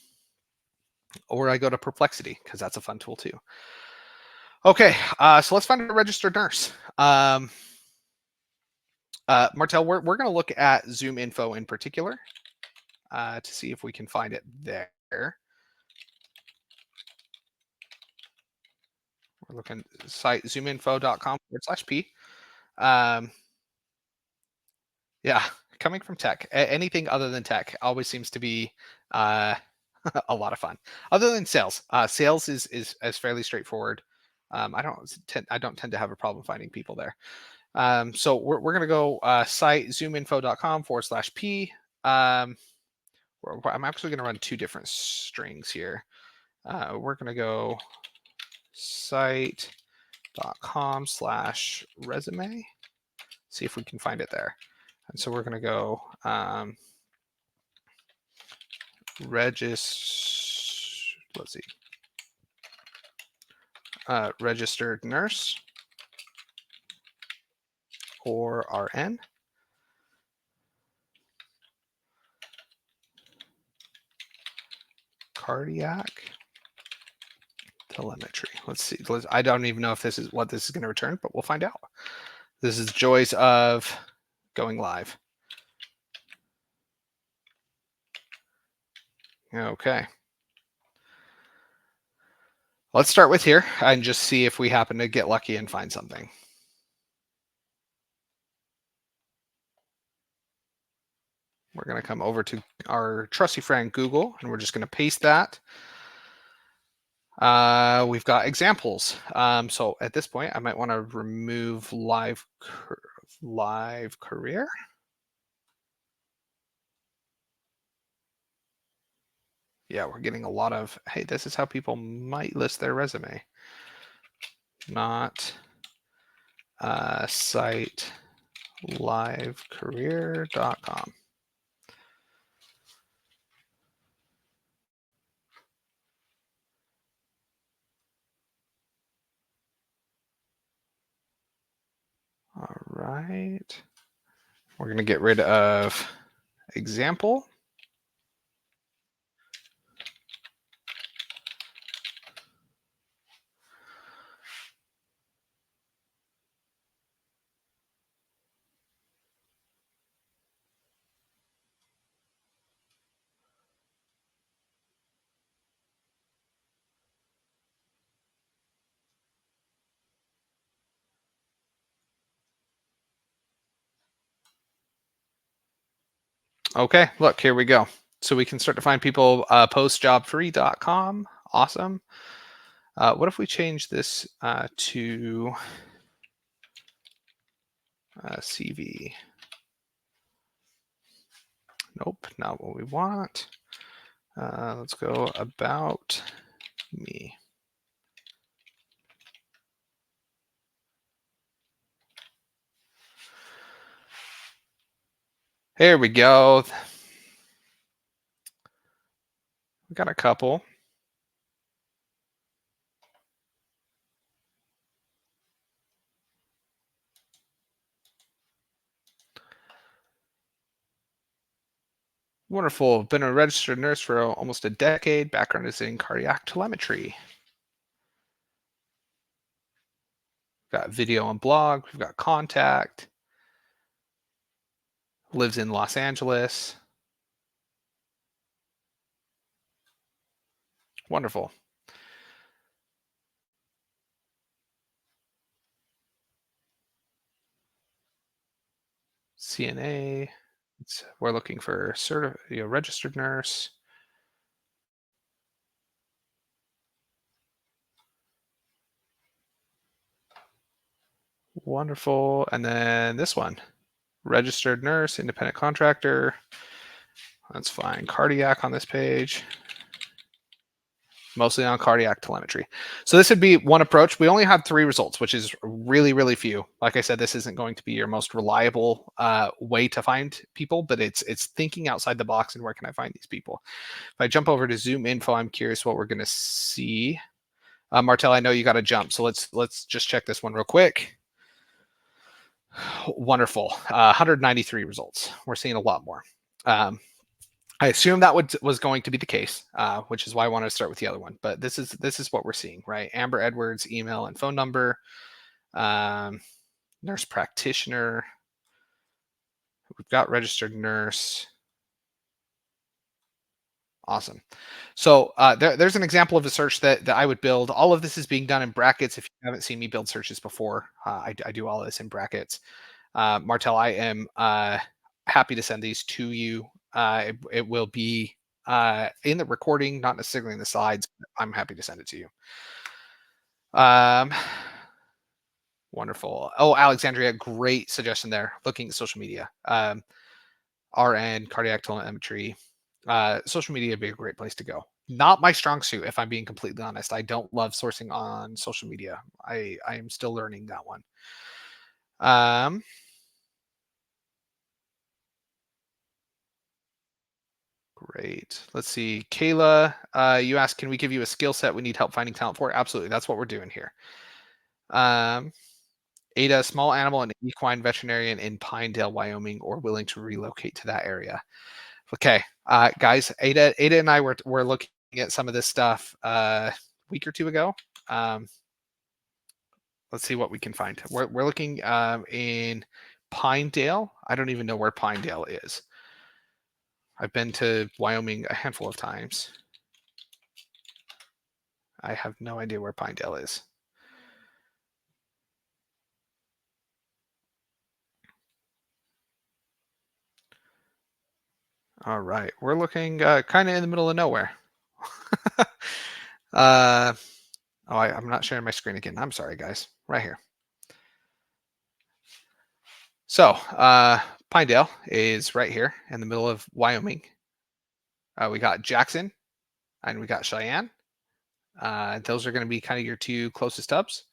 Or I go to Perplexity, because that's a fun tool too. Okay, so let's find a registered nurse. Martel, we're going to look at Zoom info in particular to see if we can find it there. We're looking site zoominfo.com/p. Yeah, coming from tech, anything other than tech always seems to be a lot of fun. Other than sales, sales is fairly straightforward. I don't tend to have a problem finding people there. So we're going to go site zoominfo.com/p. I'm actually going to run two different strings here. We're going to go site.com/resume. See if we can find it there. And so we're going to go let's see, registered nurse or RN. Cardiac telemetry. Let's see. I don't even know if this is what this is going to return, but we'll find out. This is joys of going live. Okay. Let's start with here and just see if we happen to get lucky and find something. We're going to come over to our trusty friend Google, and we're just going to paste that. We've got examples. So at this point, I might want to remove live career. Yeah, we're getting a lot of, hey, this is how people might list their resume. Not site livecareer.com. All right. We're going to get rid of example. Okay, look, here we go. So we can start to find people postjobfree.com. Awesome. What if we change this to CV? Nope, not what we want. Let's go about me. Here we go. We got a couple. Wonderful. Been a registered nurse for almost a decade. Background is in cardiac telemetry. Got video and blog. We've got contact. Lives in Los Angeles. Wonderful. CNA. We're looking for registered nurse. Wonderful. And then this one, registered nurse, independent contractor. That's fine. Cardiac on this page. Mostly on cardiac telemetry. So this would be one approach. We only had 3 results, which is really, really few. Like I said, this isn't going to be your most reliable way to find people, but it's thinking outside the box and where can I find these people. If I jump over to Zoom info, I'm curious what we're going to see. Martel, I know you got to jump, so let's just check this one real quick. Wonderful. 193 results. We're seeing a lot more. I assume that was going to be the case, which is why I wanted to start with the other one. But this is what we're seeing, right? Amber Edwards, email and phone number, nurse practitioner. We've got registered nurse. Awesome. So there's an example of a search that I would build. All of this is being done in brackets. If you haven't seen me build searches before, I do all of this in brackets. Martel, I am happy to send these to you. It will be in the recording, not necessarily in the slides. I'm happy to send it to you. Wonderful. Oh, Alexandria, great suggestion there. Looking at social media. RN, cardiac telemetry. social media would be a great place to go. Not my strong suit, if I'm being completely honest. I don't love sourcing on social media. I am still learning that one. Um, Great. Let's see. Kayla, you asked, can we give you a skill set we need help finding talent for? Absolutely. That's what we're doing here. Um, Ada, small animal and equine veterinarian in Pinedale, Wyoming, or willing to relocate to that area. Okay, guys, Ada and I were looking at some of this stuff a week or two ago. Um, let's see what we can find. We're looking in Pinedale. I don't even know where Pinedale is. I've been to Wyoming a handful of times. I have no idea where Pinedale is. All right, we're looking kind of in the middle of nowhere. uh, I'm not sharing my screen again. I'm sorry, guys. Right here. So, Pinedale is right here in the middle of Wyoming. We got Jackson and we got Cheyenne. Those are going to be kind of your two closest hubs.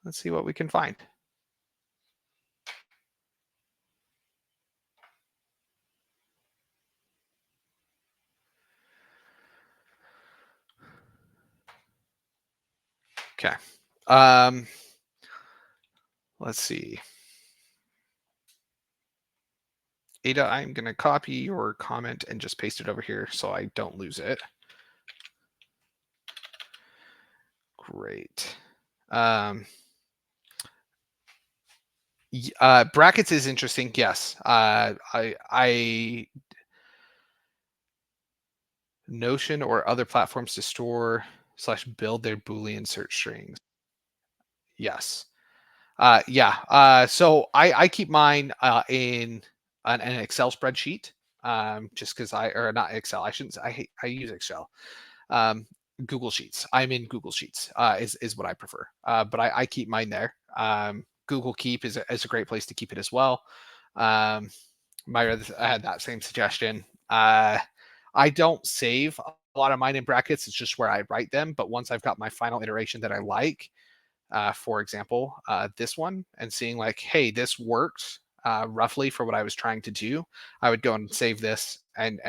Let's see what we can find. Okay. Let's see. Ada, I'm going to copy your comment and just paste it over here so I don't lose it. Great. Brackets is interesting. Yes. I Notion or other platforms to store / build their Boolean search strings. Yes. Yeah. So I keep mine in an Excel spreadsheet. Just because or not Excel. I shouldn't. I use Excel. Um, Google Sheets. I'm in Google Sheets. Is what I prefer. But I keep mine there. Google Keep is a great place to keep it as well. Myra, I had that same suggestion. I don't save a lot of mine in brackets. It's just where I write them. But once I've got my final iteration that I like, for example, this one, and seeing like, hey, this worked roughly for what I was trying to do, I would go and save this and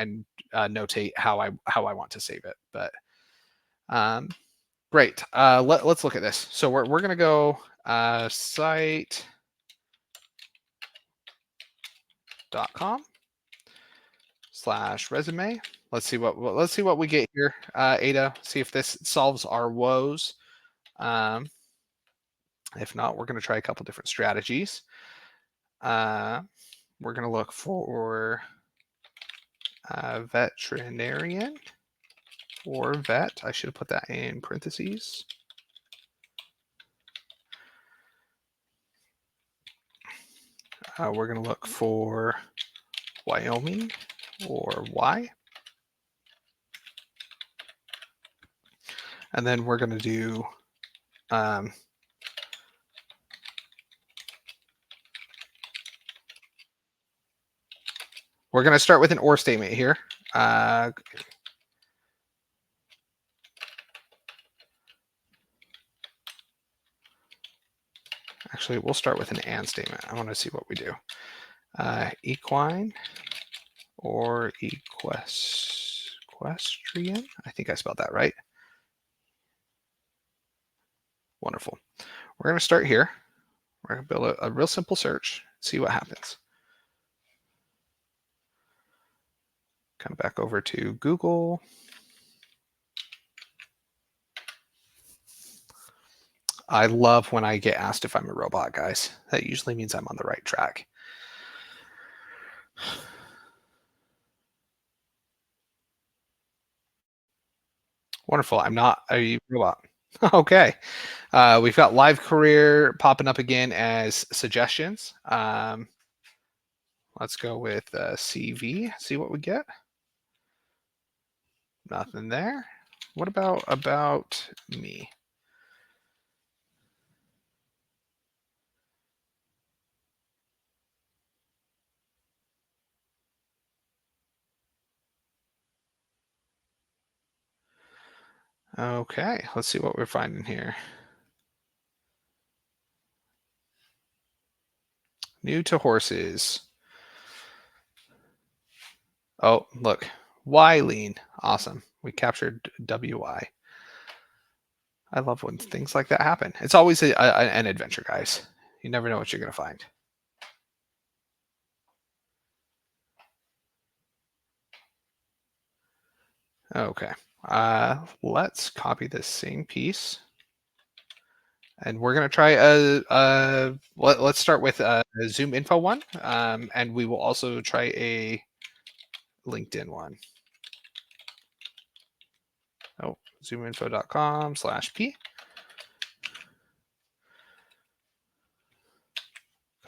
notate how I want to save it. But great. Let's look at this. So we're gonna go site.com/resume. Let's see what we get here, Ada. See if this solves our woes. If not, we're going to try a couple different strategies. We're going to look for veterinarian or vet. I should have put that in parentheses. We're going to look for Wyoming or Y. And then we're going to do we're going to start with an or statement here. Actually, we'll start with an and statement. I want to see what we do. Equine or equestrian. I think I spelled that right. Wonderful. We're going to start here. We're going to build a real simple search, see what happens. Come back over to Google. I love when I get asked if I'm a robot, guys. That usually means I'm on the right track. Wonderful. I'm not a robot. Okay. We've got live career popping up again as suggestions. Let's go with CV, see what we get. Nothing there. What about me? Okay, let's see what we're finding here. New to horses. Oh, look. Y lean. Awesome. We captured WY. I love when things like that happen. It's always an adventure, guys. You never know what you're going to find. Okay. Let's copy this same piece. And we're going to try let's start with a Zoom info one. And we will also try a LinkedIn one. Oh, zoominfo.com/p.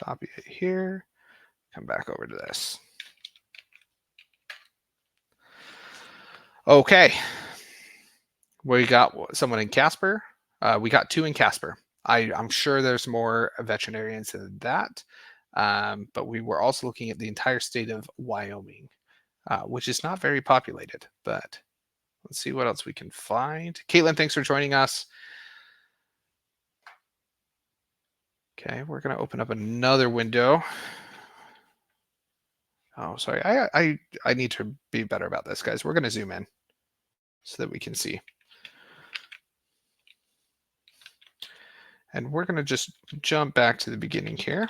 Copy it here. Come back over to this. Okay. We got someone in Casper. We got 2 in Casper. I'm sure there's more veterinarians than that. But we were also looking at the entire state of Wyoming, which is not very populated. But let's see what else we can find. Caitlin, thanks for joining us. Okay, we're going to open up another window. Oh, sorry. I need to be better about this, guys. We're going to zoom in so that we can see. And we're going to just jump back to the beginning here.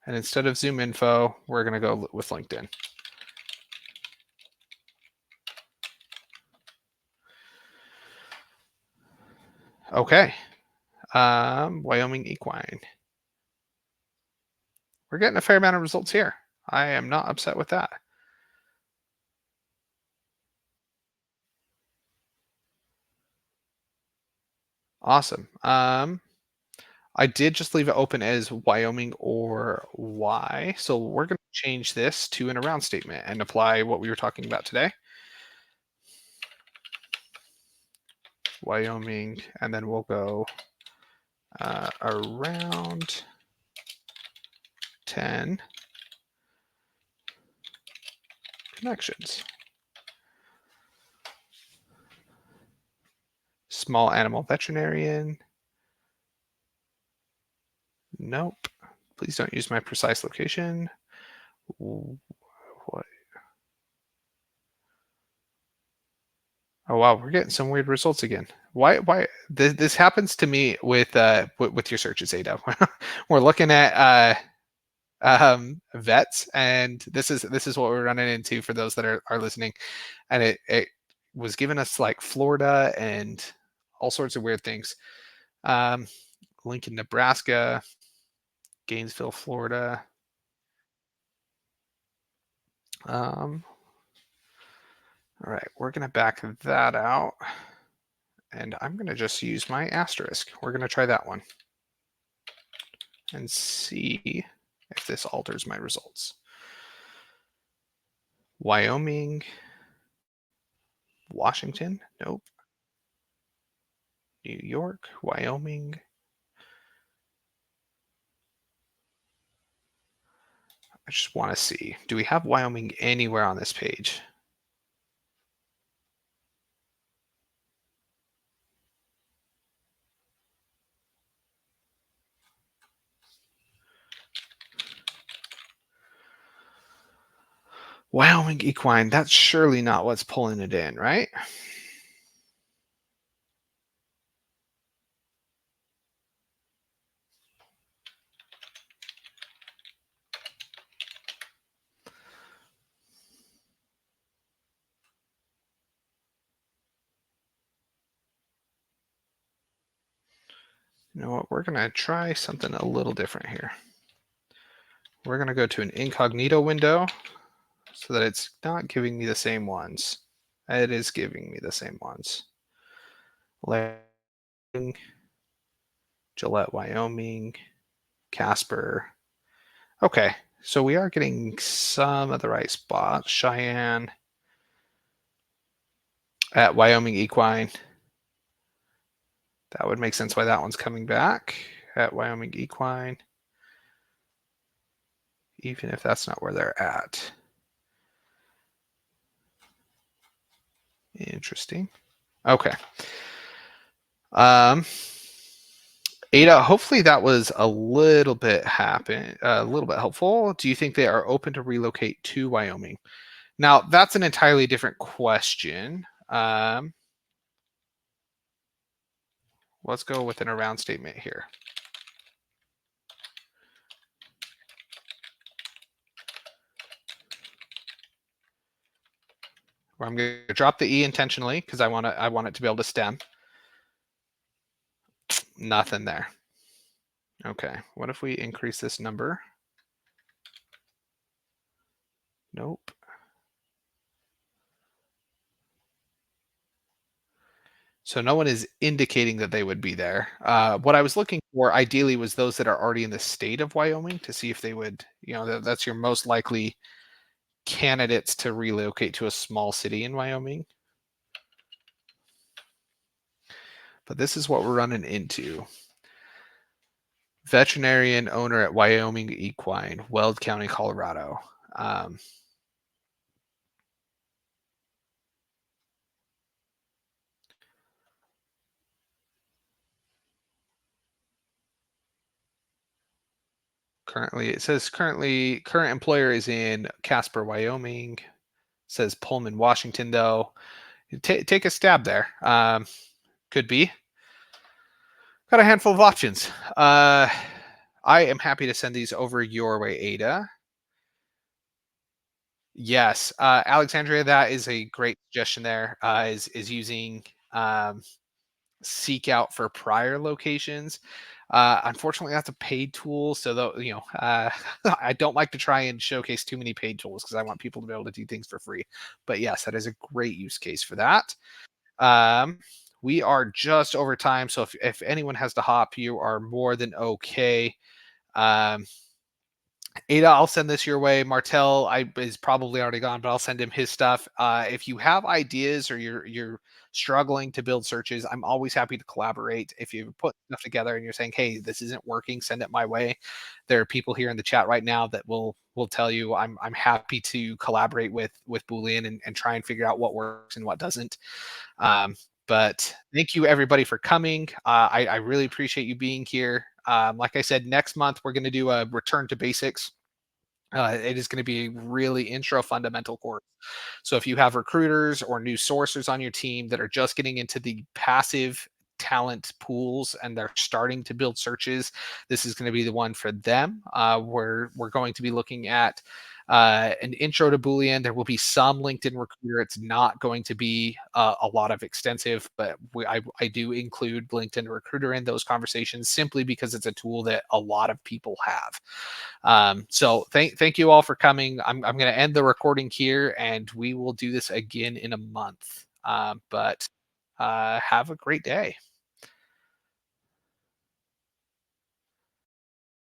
And instead of Zoom info, we're going to go with LinkedIn. Okay. Wyoming equine. We're getting a fair amount of results here. I am not upset with that. Awesome. I did just leave it open as Wyoming or Y. So we're going to change this to an around statement and apply what we were talking about today. Wyoming, and then we'll go around 10 connections. Small animal veterinarian. Nope. Please don't use my precise location. What? Oh wow, we're getting some weird results again. Why this happens to me with your searches, Ada. We're looking at vets, and this is what we're running into for those that are listening, and it was giving us like Florida and all sorts of weird things. Lincoln, Nebraska, Gainesville, Florida. All right, we're gonna back that out, and I'm gonna just use my asterisk. We're gonna try that one and see if this alters my results. Wyoming, Washington, nope. New York, Wyoming. I just want to see, do we have Wyoming anywhere on this page? Wyoming equine, that's surely not what's pulling it in, right? You know what, we're gonna try something a little different here. We're gonna go to an incognito window so that it's not giving me the same ones. It is giving me the same ones. Gillette, Wyoming, Casper. Okay, so we are getting some of the right spots. Cheyenne, at Wyoming equine. That would make sense why that one's coming back at Wyoming equine, even if that's not where they're at. Interesting. Okay. Um, Ada, hopefully that was a little bit helpful. Do you think they are open to relocate to Wyoming? Now, that's an entirely different question. Let's go with an around statement here. Where I'm going to drop the E intentionally because I want it to be able to stem. Nothing there. Okay. What if we increase this number? Nope. So no one is indicating that they would be there. What I was looking for ideally was those that are already in the state of Wyoming to see if they would, that's your most likely candidates to relocate to a small city in Wyoming. But this is what we're running into. Veterinarian owner at Wyoming Equine, Weld County, Colorado. Um, Currently, it says current employer is in Casper, Wyoming. It says Pullman, Washington, though. Take a stab there. Could be. Got a handful of options. I am happy to send these over your way, Ada. Yes, Alexandria, that is a great suggestion there. Is using seek out for prior locations. Unfortunately, that's a paid tool, so though I don't like to try and showcase too many paid tools because I want people to be able to do things for free. But yes, that is a great use case for that. Um, we are just over time, so if anyone has to hop, you are more than okay. Um, Ada, I'll send this your way. Martel, I is probably already gone, but I'll send him his stuff. If you have ideas or you're struggling to build searches, I'm always happy to collaborate. If you put stuff together and you're saying, "Hey, this isn't working," send it my way. There are people here in the chat right now that will tell you I'm happy to collaborate with Boolean and try and figure out what works and what doesn't. Um, but thank you everybody for coming. I really appreciate you being here. Like I said, next month we're going to do a return to basics. It is going to be a really intro fundamental course. So if you have recruiters or new sourcers on your team that are just getting into the passive talent pools and they're starting to build searches, this is going to be the one for them. We're going to be looking at an intro to Boolean. There will be some LinkedIn recruiter. It's not going to be a lot of extensive, but I do include LinkedIn recruiter in those conversations simply because it's a tool that a lot of people have. So thank you all for coming. I'm going to end the recording here, and we will do this again in a month. But have a great day.